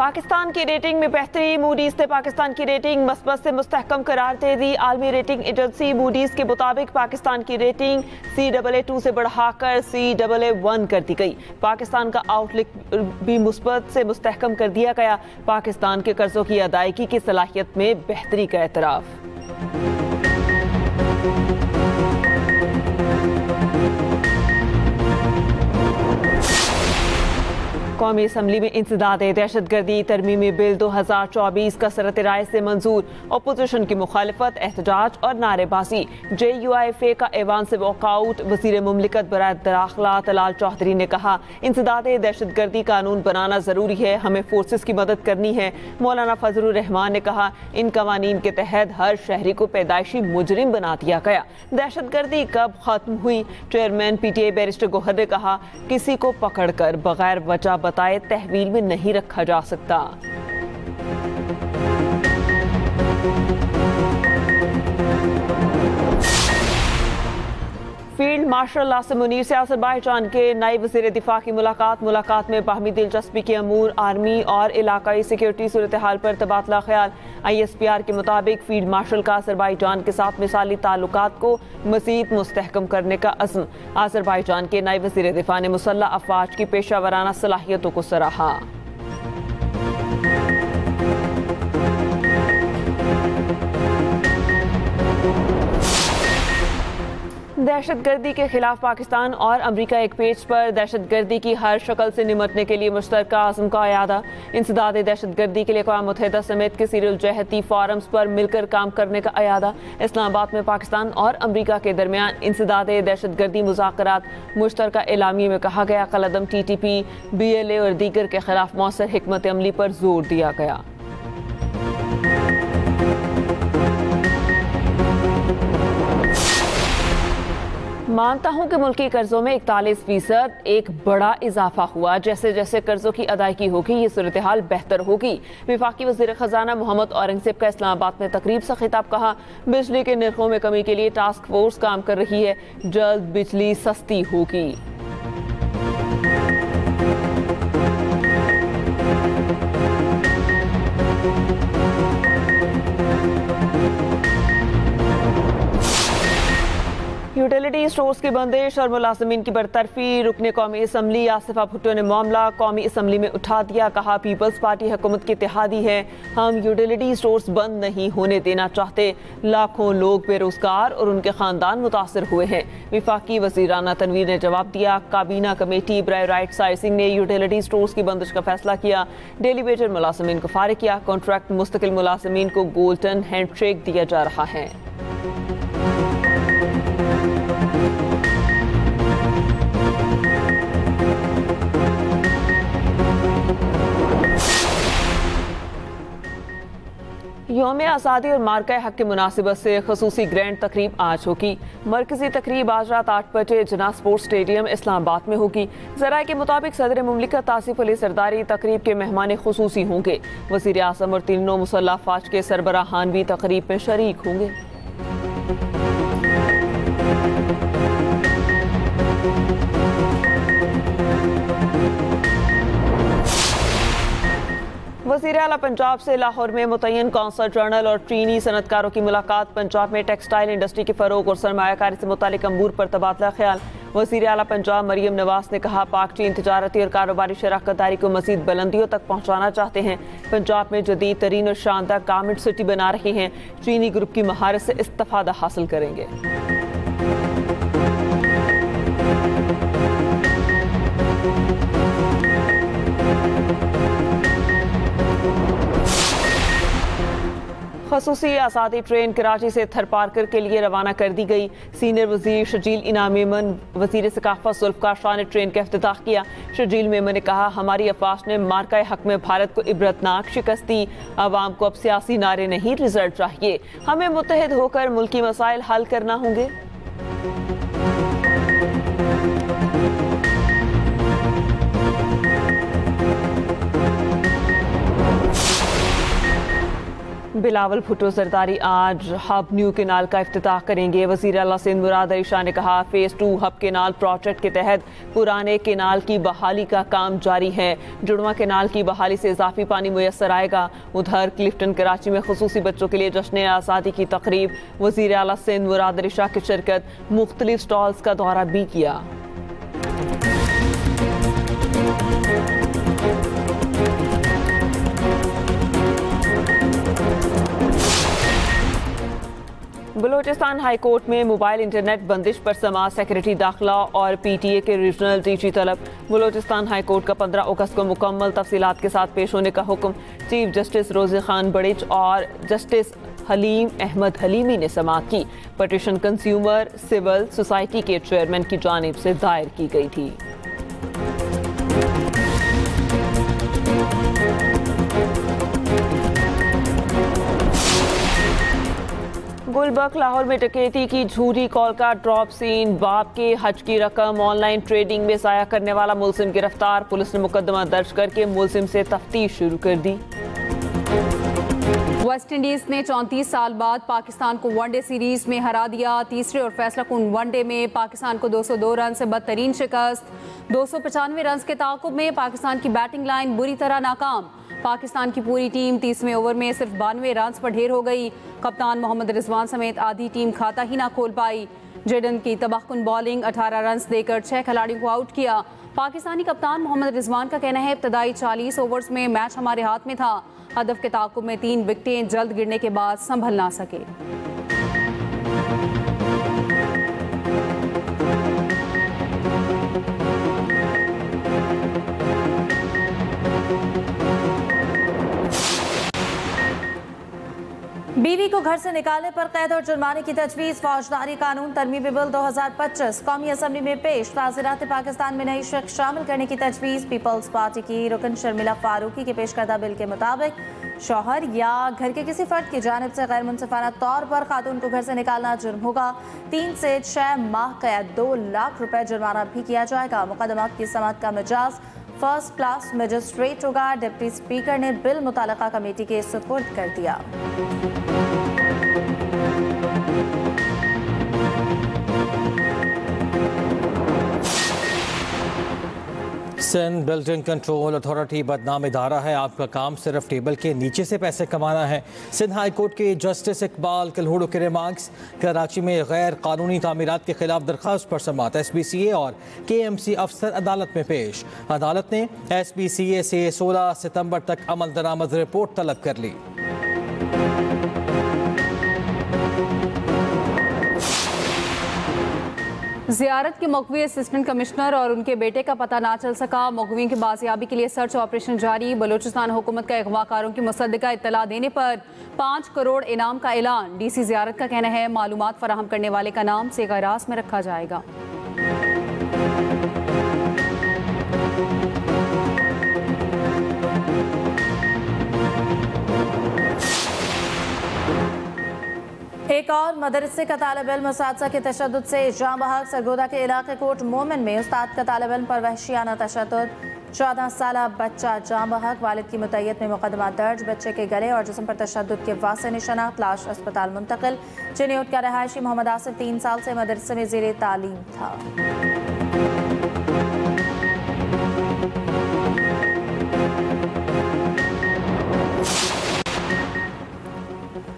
पाकिस्तान की रेटिंग में बेहतरी। मूडीज ने पाकिस्तान की रेटिंग मस्बत से मुस्तहकम करार दे दी। आलमी रेटिंग एजेंसी मूडीज के मुताबिक पाकिस्तान की रेटिंग CAA2 से बढ़ाकर CAA1 कर दी गई। पाकिस्तान का आउटलुक भी मुस्बत से मुस्तहकम कर दिया गया। पाकिस्तान के कर्जों की अदायगी की सलाहियत में बेहतरी का एतराफ़। कौमी असम्बली में इंसदादे दहशतगर्दी तरमीमी बिल 2024 का सरत राय से मंजूर। अपोजिशन की मुखालफत, एहतजाज और नारेबाजी। JUIFA का ऐवान से वॉकआउट। वज़ीर मुमलिकत बराए दाखिला तलाल चौधरी ने कहा, इंसदादे दहशतगर्दी कानून बनाना ज़रूरी है, हमें फोर्सेस की मदद करनी है। मौलाना फजलुर रहमान ने कहा, इन कवानीन के तहत हर शहरी को पैदाइशी मुजरिम बना दिया गया। दहशतगर्दी कब खत्म हुई? चेयरमैन PTA बैरिस्टर गौहर ने कहा, किसी को पकड़कर बगैर वजह बताए तहवील में नहीं रखा जा सकता। फील्ड मार्शल आसिम मुनीर से अज़रबैजान के नए वज़ीर दिफा की मुलाकात में बाहमी दिलचस्पी के अमूर, आर्मी और इलाकाई सिक्योरिटी सूरत हाल पर तबादला ख्याल। ISPR के मुताबिक फील्ड मार्शल का अज़रबैजान के साथ मिसाली ताल्लुकात को मज़ीद मुस्तहकम करने का अज़्म। अज़रबैजान के नए वज़ीर दिफा ने मुसल्लह अफ़वाज की पेशा वराना सलाहियतों को सराहा। दहशतगर्दी के खिलाफ पाकिस्तान और अमरीका एक पेज पर। दहशतगर्दी की हर शक्ल से निमटने के लिए मुश्तरका आज़म का अयादा। इंसदाद दहशतगर्दी के लिए अक़वाम मुत्तहिदा समेत के सीरियल जहती फोरम्स पर मिलकर काम करने का अयादा। इस्लामाबाद में पाकिस्तान और अमरीका के दरमियान इंसदाद दहशतगर्दी मुज़ाकरात। मुश्तरका एलामिया में कहा गया, कलअदम TTP, BLA और दीगर के खिलाफ मौसर हिकमत अमली पर जोर दिया गया। मानता हूं कि मुल्की कर्जों में 41% एक बड़ा इजाफा हुआ। जैसे जैसे कर्जों की अदायगी होगी ये सूरत हाल बेहतर होगी। वफाकी वज़ीर ख़जाना मोहम्मद औरंगज़ेब का इस्लामाबाद में तकरीब से खिताब। कहा, बिजली के निर्खों में कमी के लिए टास्क फोर्स काम कर रही है, जल्द बिजली सस्ती होगी। यूटिलिटी स्टोर्स की बंदिश और मुलाजमीन की बरतरफी। रुकने कौमी असम्बली आसिफा भुट्टो ने मामला कौमी असम्बली में उठा दिया। कहा, पीपल्स पार्टी हुकूमत के इत्तेहादी है, हम यूटिलिटी स्टोर्स बंद नहीं होने देना चाहते। लाखों लोग बेरोजगार और उनके खानदान मुतासर हुए हैं। वफाकी वज़ीराना तनवीर ने जवाब दिया, काबीना कमेटी बराए राइट साइजिंग ने यूटिलिटी स्टोर्स की बंदिश का फैसला किया। डेली वेजर मुलाजमीन को फारिग किया। कॉन्ट्रैक्ट मुस्तकिल मुलाजमीन को गोल्डन हैंडशेक दिया जा रहा है। यौम आज़ादी और मार्का हक की मुनासिबत से खसूसी ग्रैंड तकरीब आज होगी। मरकजी तकरीब आज रात 8 बजे जना स्पोर्ट्स स्टेडियम इस्लामाबाद में होगी। ज़राए के मुताबिक सदर मुमलिकत आसिफ अली सरदारी तकरीब के मेहमान खुसूसी होंगे। वज़ीर आज़म और तीनों मुसल्लह अफ़वाज के सरबराहान भी तकरीब में शरीक होंगे। वज़ीर आला पंजाब से लाहौर में मुतय्यन कौंसल जनरल और चीनी सनतकारों की मुलाकात। पंजाब में टेक्सटाइल इंडस्ट्री के फ़रोग और सरमायाकारी से मुतालिक अमूर पर तबादला ख्याल। वज़ीर आला पंजाब मरियम नवाज ने कहा, पाक चीन तिजारती और कारोबारी शराकतदारी को मज़ीद बुलंदियों तक पहुँचाना चाहते हैं। पंजाब में जदीद तरीन और शानदार गारमेंट सिटी बना रहे हैं। चीनी ग्रुप की महारत से इस्तिफ़ादा हासिल करेंगे। खसूसी आज़ादी ट्रेन कराची से थरपारकर के लिए रवाना कर दी गई। सीनियर वज़ीर शजील इनाम मेमन, वज़ीर सकाफ़त जुल्फ़कार शाह ने ट्रेन का इफ्तिताह किया। शजील मेमन ने कहा, हमारी अफ़वाज ने मार्का हक में भारत को इबरतनाक शिकस्त दी। आवाम को अब सियासी नारे नहीं, रिजल्ट चाहिए। हमें मुत्तहिद होकर मुल्की मसाइल हल करना होंगे। बिलावल भुट्टो जरदारी आज हब न्यू केनाल का इफ्तिताह करेंगे। वज़ीर आला सिंध मुराद अली शाह ने कहा, फेज़ 2 हब केनाल प्रोजेक्ट के तहत पुराने केनाल की बहाली का काम जारी है। जुड़वा केनाल की बहाली से इजाफी पानी मुयसर आएगा। उधर क्लिफ्टन कराची में खुसूसी बच्चों के लिए जश्न आज़ादी की तकरीब। वज़ीर आला सिंध मुराद अली शाह की शिरकत, मुख्तलिफ स्टॉल्स का दौरा भी किया। बलूचिस्तान हाई कोर्ट में मोबाइल इंटरनेट बंदिश पर समाज सेक्रेटरी दाखिला और PTA के रीजनल डीजी तलब। बलूचिस्तान हाई कोर्ट का 15 अगस्त को मुकम्मल तफसीलात के साथ पेश होने का हुक्म चीफ जस्टिस रोज़े खान बड़िच और जस्टिस हलीम अहमद हलीमी ने समाअत की। पटिशन कंज्यूमर सिविल सोसाइटी के चेयरमैन की जानिब से दायर की गई थी। गुलबर्ग लाहौर में डकैती की झूठी कॉल का ड्रॉप सीन। बाप के हज की रकम ऑनलाइन ट्रेडिंग में ज़ाया करने वाला मुलजिम गिरफ्तार। पुलिस ने मुकदमा दर्ज करके मुलजिम से तफ्तीश शुरू कर दी। वेस्ट इंडीज ने 34 साल बाद पाकिस्तान को वनडे सीरीज में हरा दिया। तीसरे और फैसला कुन वनडे में पाकिस्तान को 202 रन से बदतरीन शिकस्त। 295 रन के ताक़ुब में पाकिस्तान की बैटिंग लाइन बुरी तरह नाकाम। पाकिस्तान की पूरी टीम 30वें ओवर में सिर्फ 92 रन पर ढेर हो गई। कप्तान मोहम्मद रिजवान समेत आधी टीम खाता ही ना खोल पाई। जेडन की तबाहकुन बॉलिंग 18 रन देकर 6 खिलाड़ियों को आउट किया। पाकिस्तानी कप्तान मोहम्मद रिजवान का कहना है, इब्तदाई 40 ओवर्स में मैच हमारे हाथ में था। हदफ के ताक़ुब में 3 विकेटें जल्द गिरने के बाद संभल ना सके। बीवी को घर से निकालने पर कैद और जुर्माने की तजवीज़। फौजदारी कानून तरमीमी बिल 2025 कौमी असम्बली में पेश। ताज़ीरात पाकिस्तान में नई शख्स शामिल करने की तजवीज़। पीपल्स पार्टी की रुकन शर्मिला फारूकी के पेश करदा बिल के मुताबिक शौहर या घर के किसी फर्द की जानिब से गैर मुनसिफाना तौर पर खातून को घर से निकालना जुर्म होगा। 3 से 6 माह कैद, 2 लाख रुपए जुर्माना भी किया जाएगा। मुकदमा की समाअत का मिजाज फर्स्ट क्लास मजिस्ट्रेट होगा। डिप्टी स्पीकर ने बिल मुताल्लिका कमेटी के सुपुर्द कर दिया। सिंध बिल्डिंग कंट्रोल अथॉरिटी बदनाम इदारा है। आपका काम सिर्फ टेबल के नीचे से पैसे कमाना है। सिंध हाई कोर्ट के जस्टिस इकबाल कलहूड़ो के रिमार्क्स। कराची में गैर कानूनी तामीरात के खिलाफ दरखास्त पर समाअत। SBCA और KMC अफसर अदालत में पेश। अदालत ने SBCA से 16 सितंबर तक अमल दरामद रिपोर्ट तलब कर ली। ज़ियारत के मकवी असिस्टेंट कमिश्नर और उनके बेटे का पता ना चल सका। मकवियों की बाजियाबी के लिए सर्च ऑपरेशन जारी। बलूचिस्तान हुकूमत का अगवाकारों की मुसद्दिका इत्तला देने पर 5 करोड़ इनाम का ऐलान। DC ज़ियारत का कहना है, मालूमात फराहम करने वाले का नाम सेगारास में रखा जाएगा। एक और मदरसे का तालिब इल्म उस्ताद के तशद्दुद से जाम बहक। सरगोदा के इलाके कोट मोमिन में उस्ताद का तालिब इल्म पर वहशियाना तशद्दुद। 14 साला बच्चा जाम बहक। वालिद की मुतय्यद में मुकदमा दर्ज। बच्चे के गले और जिस्म पर तशद्दुद के वासे निशानात। लाश अस्पताल मुंतकिल। चिन्यूट का रहायशी मोहम्मद आसिफ 3 साल से मदरसे में ज़ेरे तालीम था।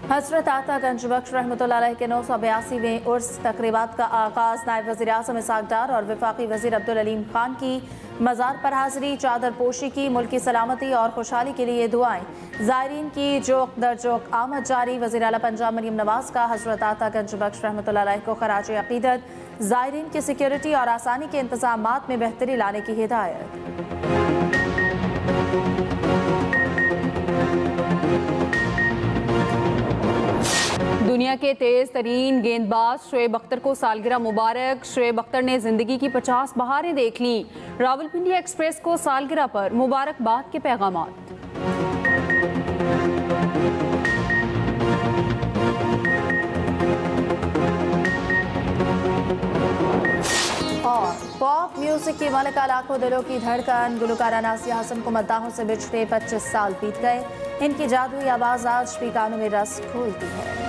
हजरत आता गंज बख्श रहमतुल्लाह अलैह के 982वें उर्स तकरीबात का आगाज़। नायब वज़ीर आज़म इसहाक़ डार और वफाकी वज़ीर अब्दुल अलीम खान की मज़ार पर हाज़िरी। चादर पोशी की। मुल्क की सलामती और खुशहाली के लिए दुआएं। ज़ायरीन की जोक दर जोक आमद जारी। वज़ीर आला पंजाब मरियम नवाज़ का हजरत आता गंज बख्श रहमतुल्लाह अलैह को खराज अक़ीदत। ज़ायरीन की सिक्योरिटी और आसानी के इंतज़ामात में बेहतरी लाने की हिदायत। दुनिया के तेज तरीन गेंदबाज शोएब अख्तर को सालगिरह मुबारक। शोएब अख्तर ने जिंदगी की 50 बहारें देख ली। रावलपिंडी एक्सप्रेस को सालगिरह पर मुबारकबाद के पैगामात। और पॉप म्यूजिक की मलिका, लाखों दिलों की धड़कन, गुलकारा नाज़िया हसन को मद्दाहों से बिछड़े 25 साल बीत गए। इनकी जादुई आवाज़ आज भी कानों में रस घोलती है।